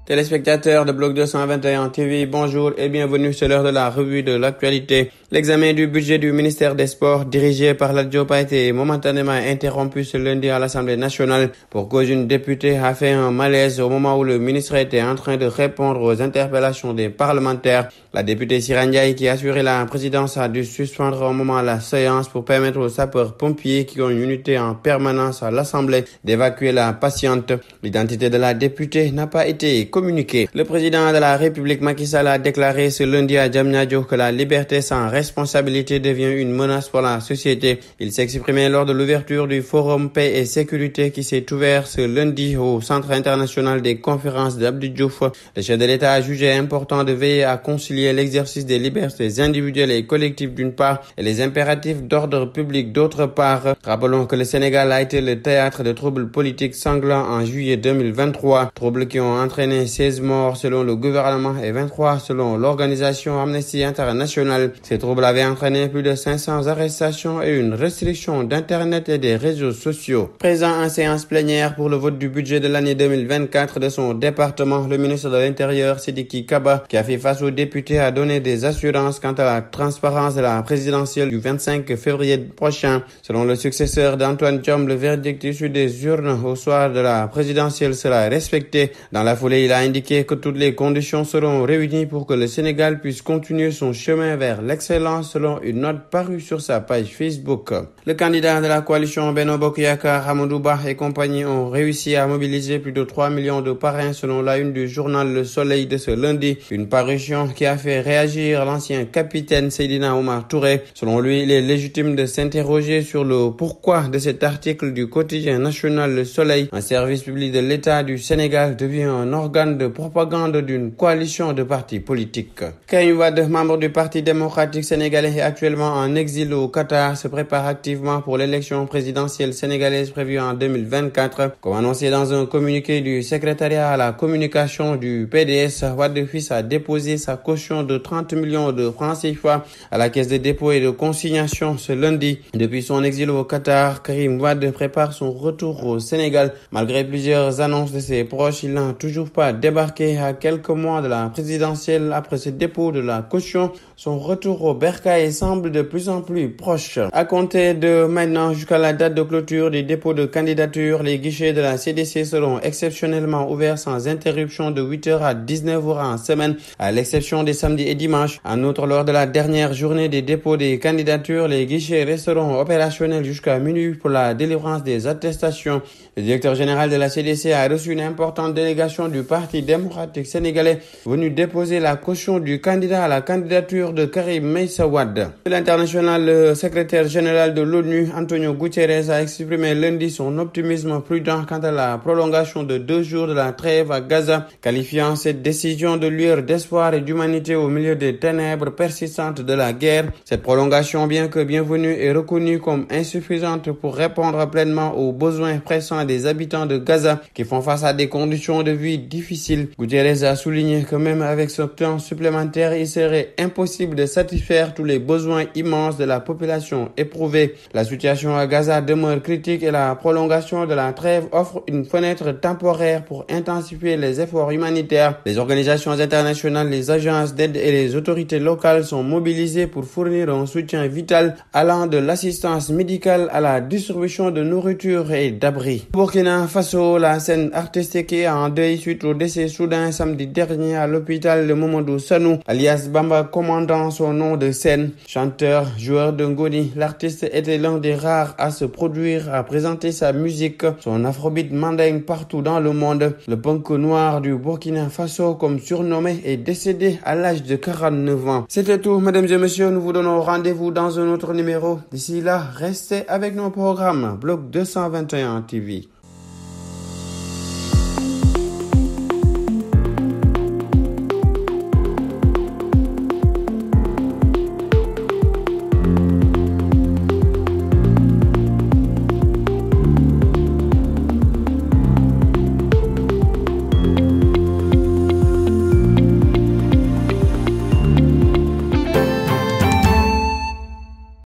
Téléspectateurs de Bloc 221 TV, bonjour et bienvenue, c'est l'heure de la revue de l'actualité. L'examen du budget du ministère des Sports dirigé par Lat Diop a été momentanément interrompu ce lundi à l'Assemblée nationale pour cause une députée a fait un malaise au moment où le ministre était en train de répondre aux interpellations des parlementaires. La députée Sira Ndiaye, qui assurait la présidence, a dû suspendre un moment la séance pour permettre aux sapeurs-pompiers qui ont une unité en permanence à l'Assemblée d'évacuer la patiente. L'identité de la députée n'a pas été communiquée. Le président de la République Macky Sall a déclaré ce lundi à Diamniadio que la liberté sans responsabilité devient une menace pour la société. Il s'est exprimé lors de l'ouverture du Forum Paix et Sécurité qui s'est ouvert ce lundi au Centre international des conférences d'Abdou Diouf. Le chef de l'État a jugé important de veiller à concilier l'exercice des libertés individuelles et collectives d'une part et les impératifs d'ordre public d'autre part. Rappelons que le Sénégal a été le théâtre de troubles politiques sanglants en juillet 2023, troubles qui ont entraîné 16 morts selon le gouvernement et 23 selon l'organisation Amnesty International. Ces troubles avaient entraîné plus de 500 arrestations et une restriction d'Internet et des réseaux sociaux. Présent en séance plénière pour le vote du budget de l'année 2024 de son département, le ministre de l'Intérieur, Sidiki Kaba, qui a fait face aux députés, a donné des assurances quant à la transparence de la présidentielle du 25 février prochain. Selon le successeur d'Antoine Diome, le verdict issu des urnes au soir de la présidentielle sera respecté. Dans la foulée, il a indiqué que toutes les conditions seront réunies pour que le Sénégal puisse continuer son chemin vers l'excellence selon une note parue sur sa page Facebook. Le candidat de la coalition Benno Bokk Yakaar, Amadou Ba et compagnie ont réussi à mobiliser plus de 3 millions de parrains selon la une du journal Le Soleil de ce lundi. Une parution qui a fait réagir l'ancien capitaine Seydina Omar Touré. Selon lui, il est légitime de s'interroger sur le pourquoi de cet article du quotidien national Le Soleil. Un service public de l'État du Sénégal devient un organe de propagande d'une coalition de partis politiques. Karim Wade, membre du Parti démocratique sénégalais, est actuellement en exil au Qatar, se prépare activement pour l'élection présidentielle sénégalaise prévue en 2024. Comme annoncé dans un communiqué du secrétariat à la communication du PDS, Wade fils a déposé sa caution de 30 millions de francs CFA à la caisse de dépôt et de consignation ce lundi. Depuis son exil au Qatar, Karim Wade prépare son retour au Sénégal. Malgré plusieurs annonces de ses proches, il n'a toujours pas débarqué à quelques mois de la présidentielle. Après ce dépôt de la caution, son retour au Bercail semble de plus en plus proche. À compter de maintenant jusqu'à la date de clôture des dépôts de candidature, les guichets de la CDC seront exceptionnellement ouverts sans interruption de 8h à 19h en semaine, à l'exception des samedis et dimanches. En outre, lors de la dernière journée des dépôts des candidatures, les guichets resteront opérationnels jusqu'à minuit pour la délivrance des attestations. Le directeur général de la CDC a reçu une importante délégation du Parti démocratique sénégalais venu déposer la caution du candidat à la candidature de Karim Meïssa Wade. De l'international, le secrétaire général de l'ONU, Antonio Guterres, a exprimé lundi son optimisme prudent quant à la prolongation de 2 jours de la trêve à Gaza, qualifiant cette décision de lueur d'espoir et d'humanité au milieu des ténèbres persistantes de la guerre. Cette prolongation, bien que bienvenue, est reconnue comme insuffisante pour répondre pleinement aux besoins pressants des habitants de Gaza qui font face à des conditions de vie difficiles. Guterres a souligné que même avec ce temps supplémentaire, il serait impossible de satisfaire tous les besoins immenses de la population éprouvée. La situation à Gaza demeure critique et la prolongation de la trêve offre une fenêtre temporaire pour intensifier les efforts humanitaires. Les organisations internationales, les agences d'aide et les autorités locales sont mobilisées pour fournir un soutien vital allant de l'assistance médicale à la distribution de nourriture et d'abris. Au Burkina Faso, la scène artistique est en deuil suite au décès soudain samedi dernier à l'hôpital de Mamadou Sanou, alias Bamba, commandant son nom de scène. Chanteur, joueur de ngoni, l'artiste était l'un des rares à se produire, à présenter sa musique, son afrobeat mandingue partout dans le monde. Le punk noir du Burkina Faso, comme surnommé, est décédé à l'âge de 49 ans. C'était tout, mesdames et messieurs. Nous vous donnons rendez-vous dans un autre numéro. D'ici là, restez avec nos programmes. Bloc 221 TV.